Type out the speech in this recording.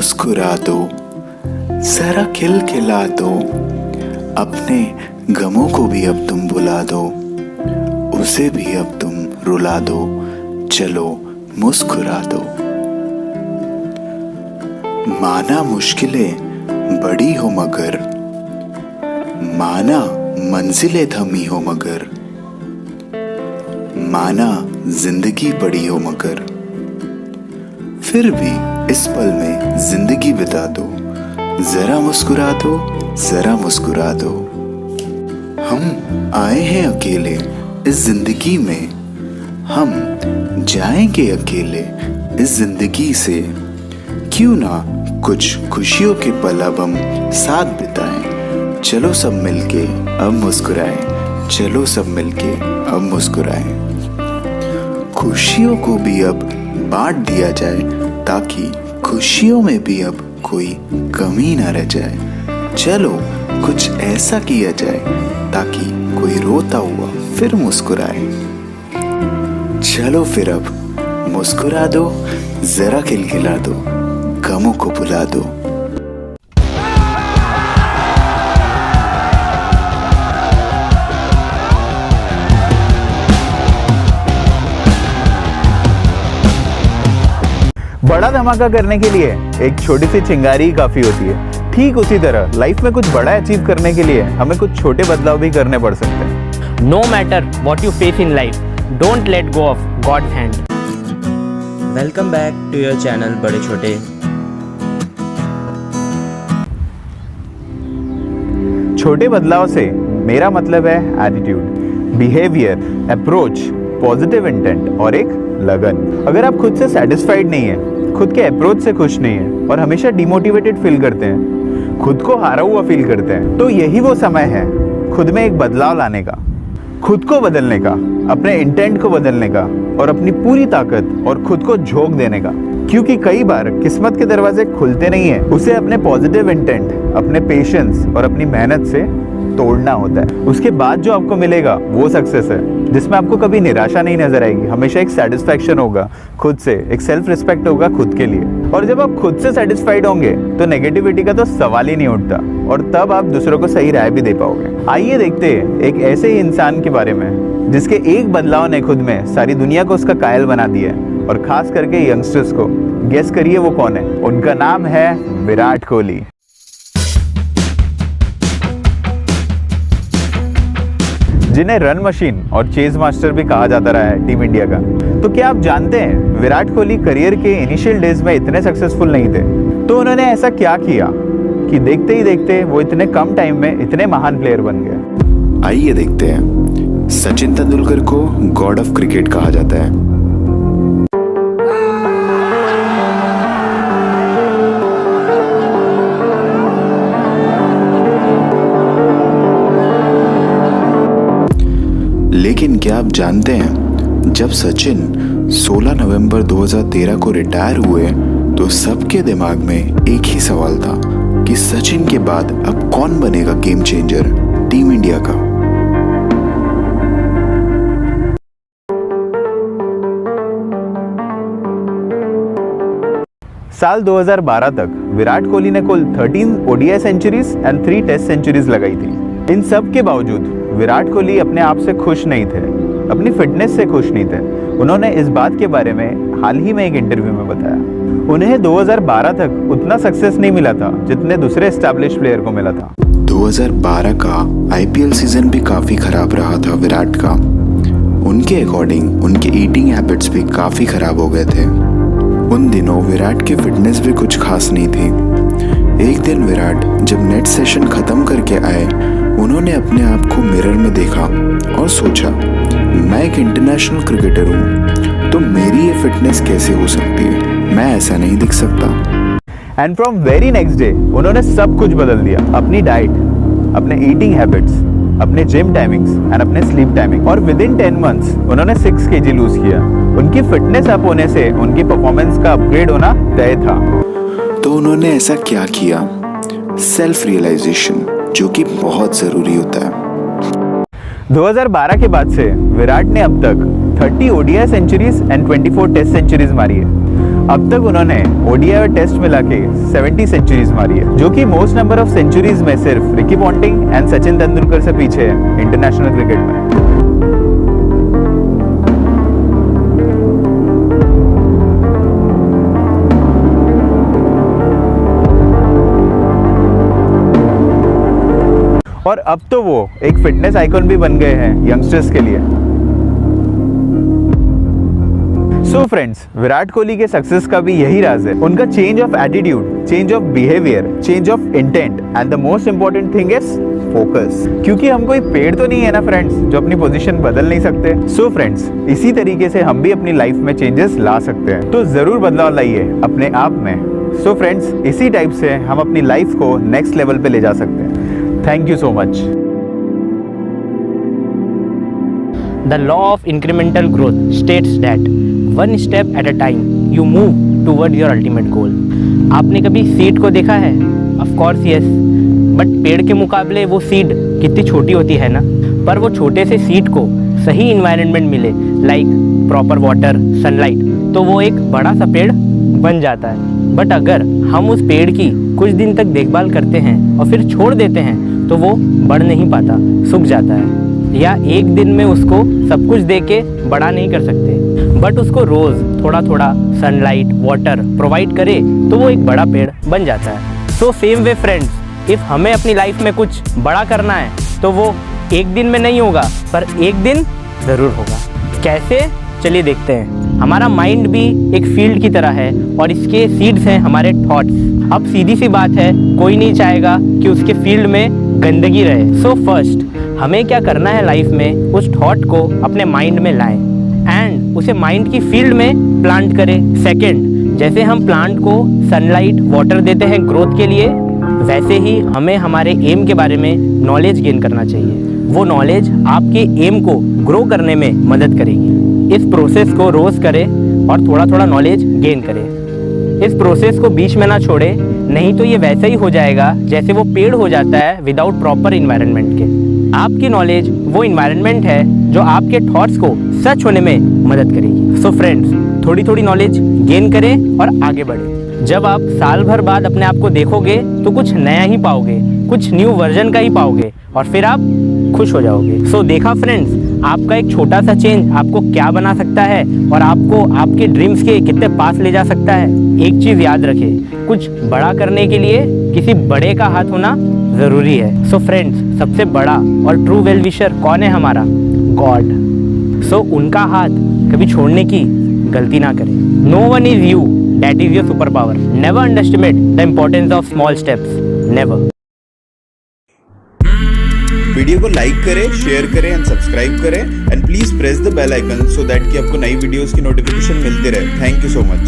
मुस्कुरा दो, जरा खिलखिला दो, अपने गमों को भी अब तुम बुला दो, उसे भी अब तुम रुला दो, चलो मुस्कुरा दो। माना मुश्किलें बड़ी हो मगर, माना मंजिलें थमी हो मगर, माना जिंदगी बड़ी हो मगर, फिर भी इस पल में जिंदगी बिता दो, जरा मुस्कुरा दो, जरा मुस्कुरा दो। हम आए हैं अकेले इस जिंदगी में, हम जाएंगे अकेले इस जिंदगी से, क्यों ना कुछ खुशियों के पल अब हम साथ बिताएं। चलो सब मिलके अब मुस्कुराएं, चलो सब मिलके अब मुस्कुराएं। खुशियों को भी अब बांट दिया जाए, ताकि खुशियों में भी अब कोई कमी ना रह जाए। चलो कुछ ऐसा किया जाए ताकि कोई रोता हुआ फिर मुस्कुराए। चलो फिर अब मुस्कुरा दो, जरा खिलखिला दो, गमों को भुला दो। बड़ा धमाका करने के लिए एक छोटी सी चिंगारी ही काफी होती है। ठीक उसी तरह लाइफ में कुछ बड़ा अचीव करने के लिए हमें कुछ छोटे बदलाव भी करने पड़ सकते हैं। No matter what you face in life, don't let go of God's hand. Welcome back to your channel बड़े छोटे। छोटे बदलाव से मेरा मतलब है attitude, behaviour, approach, positive intent और एक लगन। अगर आप खुद से सेटिस्फाइड नहीं है, खुद के अप्रोच से खुश नहीं है और हमेशा डिमोटिवेटेड फील करते हैं, खुद को हारा हुआ फील करते हैं, तो यही वो समय है खुद में एक बदलाव लाने का, खुद को बदलने का, अपने इंटेंट को बदलने का और अपनी पूरी ताकत और खुद को झोंक देने का। क्योंकि कई बार किस्मत के दरवाजे खुलते नहीं है, उसे अपने पॉजिटिव इंटेंट, अपने पेशेंस और अपनी मेहनत से तोड़ना होता है। उसके बाद जो आपको मिलेगा वो सक्सेस है, जिसमें आपको कभी निराशा नहीं नजर आएगी, हमेशा एक सेटिस्फैक्शन होगा खुद से, एक सेल्फ रिस्पेक्ट होगा खुद के लिए। और जब आप खुद से सेटिस्फाइड होंगे तो नेगेटिविटी का तो सवाल ही नहीं उठता और तब आप दूसरों को सही राय भी दे पाओगे। आइए देखते हैं एक ऐसे ही इंसान के बारे में जिसके एक बदलाव ने खुद में सारी दुनिया को उसका कायल बना दिया है, और खास करके यंगस्टर्स को। गेस करिए वो कौन है? उनका नाम है विराट कोहली। जिन्हें रन मशीन और चेज मास्टर भी कहा जाता रहा है टीम इंडिया का। तो क्या आप जानते हैं विराट कोहली करियर के इनिशियल डेज में इतने सक्सेसफुल नहीं थे? तो उन्होंने ऐसा क्या किया कि देखते ही देखते वो इतने कम टाइम में इतने महान प्लेयर बन गए? आइए देखते हैं। सचिन तेंदुलकर को गॉड ऑफ क्रिकेट कहा जाता है। लेकिन क्या आप जानते हैं, जब सचिन 16 नवंबर 2013 को रिटायर हुए तो सबके दिमाग में एक ही सवाल था कि सचिन के बाद अब कौन बनेगा गेम चेंजर टीम इंडिया का। साल 2012 तक विराट कोहली ने कुल 13 ODI centuries and 3 test centuries लगाई थी। इन सब के बावजूद विराट कोहली अपने आप से खुश नहीं थे, अपनी फिटनेस से खुश नहीं थे। उन्होंने इस बात के बारे में हाल ही में एक इंटरव्यू में बताया। उन्हें 2012 तक उतना सक्सेस नहीं मिला था जितने दूसरे एस्टैब्लिश प्लेयर को मिला था। 2012 का आईपीएल सीजन भी काफी खराब रहा था विराट का। उनके अकॉर्डिंग उनके ईटिंग हैबिट्स भी काफी खराब हो गए थे। उन दिनों विराट की फिटनेस भी कुछ खास नहीं थी। एक दिन विराट जब नेट सेशन खत्म करके आए, उन्होंने अपने आप को मिरर में देखा और सोचा, मैं एक इंटरनेशनल क्रिकेटर हूँ, तो मेरी ये फिटनेस कैसे हो सकती है? मैं ऐसा नहीं दिख सकता। And from very next day उन्होंने सब कुछ बदल दिया। अपनी डाइट, अपने ईटिंग हैबिट्स, अपने जिम टाइमिंग्स एंड अपने स्लीप टाइमिंग। और विद इन 10 मंथ्स उन्होंने 6 kg लूज किया। उनकी फिटनेस अप होने से उनकी परफॉर्मेंस का अपग्रेड होना तय था। तो उन्होंने ऐसा क्या किया? सेल्फ रियलाइजेशन, जो कि बहुत जरूरी होता है। 2012 के बाद से विराट ने अब तक 30 ODI centuries and 24 test centuries मारी है। अब तक उन्होंने ओडीआई और टेस्ट मिला के 70 सेंचुरीज मारी है, जो कि मोस्ट नंबर ऑफ सेंचुरीज में सिर्फ Ricky Ponting and Sachin Tendulkar से पीछे है इंटरनेशनल क्रिकेट में। और अब तो वो एक फिटनेस आइकॉन भी बन गए हैं यंगस्टर्स के लिए। सो फ्रेंड्स, विराट कोहली के सक्सेस का भी यही राज है, उनका change of attitude, change of behaviour, change of intent and the most important thing is focus. क्योंकि हम कोई पेड़ तो नहीं है ना फ्रेंड्स, जो अपनी पोजीशन बदल नहीं सकते। सो फ्रेंड्स, इसी तरीके से हम भी अपनी लाइफ में चेंजेस ला सकते हैं, तो जरूर बदलाव लाइए अपने आप में। सो फ्रेंड्स, इसी टाइप से हम अपनी लाइफ को नेक्स्ट लेवल पे ले जा सकते हैं। Thank you so much. The law of incremental growth states that one step at a time you move toward your ultimate goal. आपने कभी सीड को देखा है? Of course yes. बट पेड़ के मुकाबले वो सीड कितनी छोटी होती है ना। पर वो छोटे से सीड को सही इन्वायरमेंट मिले, लाइक प्रॉपर वाटर, सनलाइट, तो वो एक बड़ा सा पेड़ बन जाता है। बट अगर हम उस पेड़ की कुछ दिन तक देखभाल करते हैं और फिर छोड़ देते हैं तो वो बढ़ नहीं पाता, सूख जाता है, या एक दिन में उसको सब कुछ दे के बड़ा नहीं कर सकते। बट उसको रोज़ थोड़ा थोड़ा सनलाइट, वाटर प्रोवाइड करे तो वो एक बड़ा पेड़ बन जाता है। So same way friends, if हमें अपनी लाइफ में कुछ बड़ा करना है तो वो एक दिन में नहीं होगा, पर एक दिन ज़रूर होगा। कैसे? चलिए देखते हैं। हमारा माइंड भी एक फील्ड की तरह है और इसके सीड्स हैं हमारे थॉट्स। अब सीधी सी बात है, कोई नहीं चाहेगा कि उसके फील्ड में गंदगी रहे। सो फर्स्ट हमें क्या करना है लाइफ में, उस थॉट को अपने माइंड में लाएं एंड उसे माइंड की फील्ड में प्लांट करें। सेकंड, जैसे हम प्लांट को सनलाइट, वाटर देते हैं ग्रोथ के लिए, वैसे ही हमें हमारे एम के बारे में नॉलेज गेन करना चाहिए। वो नॉलेज आपके एम को ग्रो करने में मदद करेगी। इस प्रोसेस को रोज़ करें और थोड़ा थोड़ा नॉलेज गेन करें। इस प्रोसेस को बीच में ना छोड़े, नहीं तो ये वैसा ही हो जाएगा जैसे वो पेड़ हो जाता है विदाउट प्रॉपर इन्वायरमेंट के। आपकी नॉलेज वो इन्वायरमेंट है जो आपके थॉट्स को सच होने में मदद करेगी। सो फ्रेंड्स, थोड़ी थोड़ी नॉलेज गेन करें और आगे बढ़ें। जब आप साल भर बाद अपने आप को देखोगे तो कुछ नया ही पाओगे, कुछ न्यू वर्जन का ही पाओगे और फिर आप खुश हो जाओगे। सो देखा फ्रेंड्स, आपका एक छोटा सा चेंज आपको क्या बना सकता है और आपको आपके ड्रीम्स के कितने पास ले जा सकता है। एक चीज़ याद रखें, कुछ बड़ा करने के लिए किसी बड़े का हाथ होना ज़रूरी है। सो फ्रेंड्स, सबसे बड़ा और ट्रू वेल विशर कौन है? हमारा गॉड। सो उनका हाथ कभी छोड़ने की गलती ना करें। No one is you, that is your super power. Never underestimate the importance of small steps, never. Video को लाइक करें, शेयर करें एंड सब्सक्राइब करें and please press the bell icon so that कि आपको नई वीडियोस की notification मिलती रहे। Thank you so much.